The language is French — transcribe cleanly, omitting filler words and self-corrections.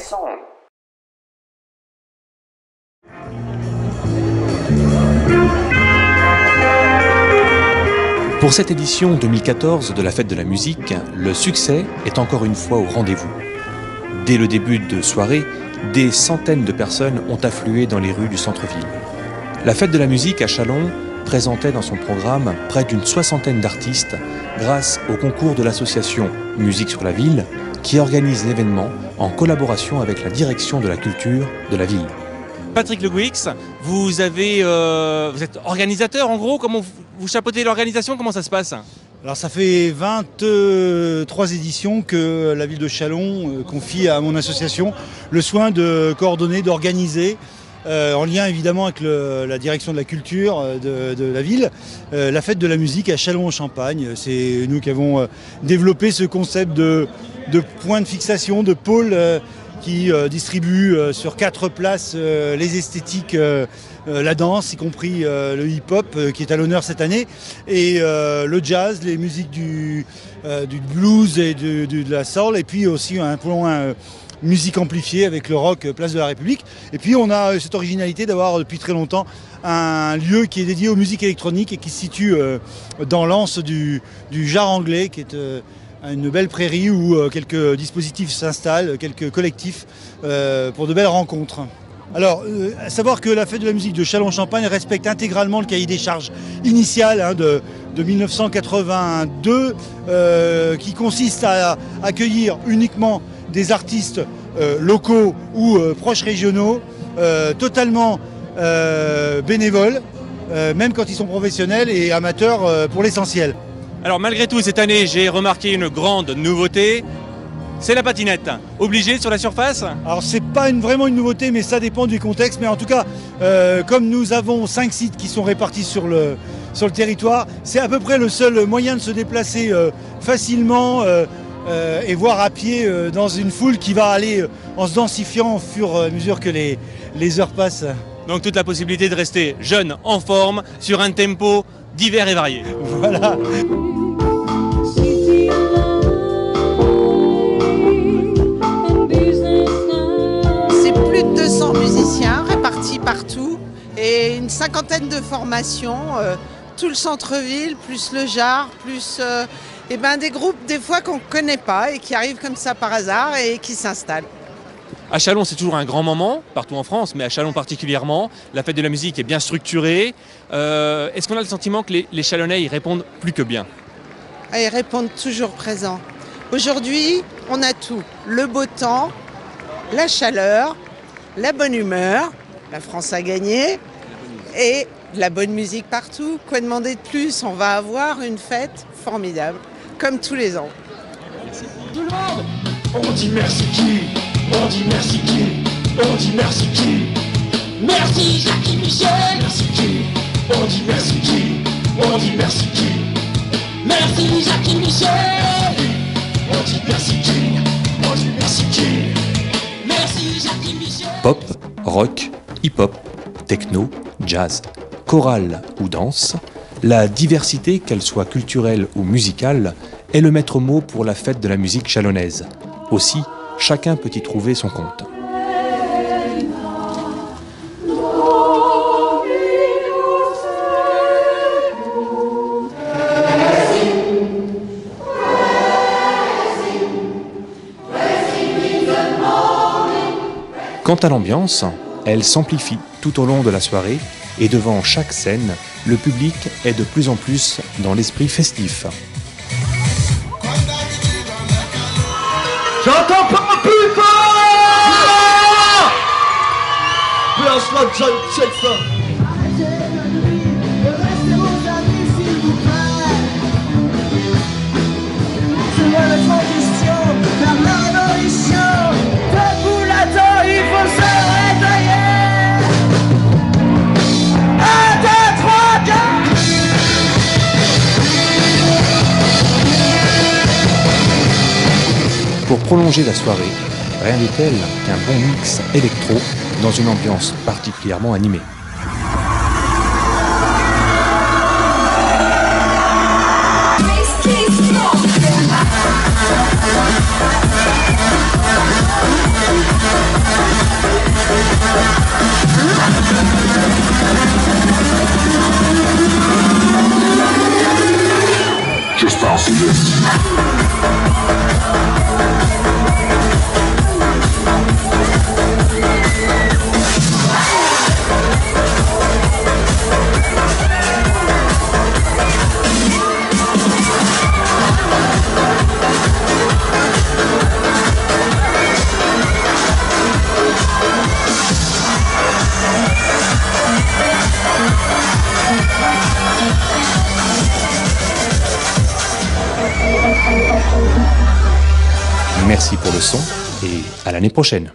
song. Pour cette édition 2014 de la Fête de la musique, le succès est encore une fois au rendez-vous. Dès le début de soirée, des centaines de personnes ont afflué dans les rues du centre-ville. La Fête de la musique à Châlons présentait dans son programme près d'une soixantaine d'artistes grâce au concours de l'association Musique sur la Ville qui organise l'événement en collaboration avec la direction de la culture de la ville. Patrick Le Gouix, vous êtes organisateur en gros, comment vous chapeautez l'organisation, comment ça se passe? Alors ça fait 23 éditions que la ville de Châlons confie à mon association le soin de coordonner, d'organiser, en lien évidemment avec la direction de la culture de la ville, la fête de la musique à Châlons-en-Champagne. C'est nous qui avons développé ce concept de point de fixation, de pôle qui distribue sur 4 places les esthétiques, la danse, y compris le hip-hop qui est à l'honneur cette année, et le jazz, les musiques du blues et de la soul, et puis aussi un peu loin musique amplifiée avec le rock Place de la République. Et puis on a cette originalité d'avoir depuis très longtemps un lieu qui est dédié aux musiques électroniques et qui se situe dans l'anse du Jard anglais, qui est une belle prairie où quelques dispositifs s'installent, quelques collectifs pour de belles rencontres. Alors, à savoir que la fête de la musique de Châlons-en-Champagne respecte intégralement le cahier des charges initial de 1982 qui consiste à accueillir uniquement des artistes locaux ou proches régionaux, totalement bénévoles, même quand ils sont professionnels et amateurs pour l'essentiel. Alors malgré tout, cette année, j'ai remarqué une grande nouveauté, c'est la patinette. Obligé sur la surface? Alors c'est pas vraiment une nouveauté, mais ça dépend du contexte. Mais en tout cas, comme nous avons 5 sites qui sont répartis sur le territoire, c'est à peu près le seul moyen de se déplacer facilement et voire à pied dans une foule qui va aller en se densifiant au fur et à mesure que les heures passent. Donc toute la possibilité de rester jeune, en forme, sur un tempo divers et varié. Voilà. C'est plus de 200 musiciens répartis partout et une cinquantaine de formations, tout le centre-ville, plus le Jard, plus des groupes des fois qu'on ne connaît pas et qui arrivent comme ça par hasard et qui s'installent. À Châlons, c'est toujours un grand moment, partout en France, mais à Châlons particulièrement. La fête de la musique est bien structurée. Est-ce qu'on a le sentiment que les Châlonnais y répondent plus que bien? Ils répondent toujours présents. Aujourd'hui, on a tout. Le beau temps, la chaleur, la bonne humeur, la France a gagné, et la bonne musique partout. Quoi demander de plus? On va avoir une fête formidable, comme tous les ans. Merci. Tout le monde, on dit merci qui? On dit merci qui? On dit merci qui? Merci Jackie Michel. Merci qui? On dit merci qui? On dit merci qui? Merci Jackie Michel. On dit merci qui? On dit merci qui? Merci Jackie Michel. Pop, rock, hip-hop, techno, jazz, chorale ou danse, la diversité, qu'elle soit culturelle ou musicale, est le maître mot pour la fête de la musique chalonnaise. Aussi, chacun peut y trouver son compte. Quant à l'ambiance, elle s'amplifie tout au long de la soirée et devant chaque scène, le public est de plus en plus dans l'esprit festif. J'entends pas plus fort! Place la John Jackson. C'est moi la transition, la révolution. Debout là-dedans, il faut se réveiller. 1, 2, 3, 4. Pour prolonger la soirée, rien de tel qu'un bon mix électro dans une ambiance particulièrement animée. Merci pour le son et à l'année prochaine.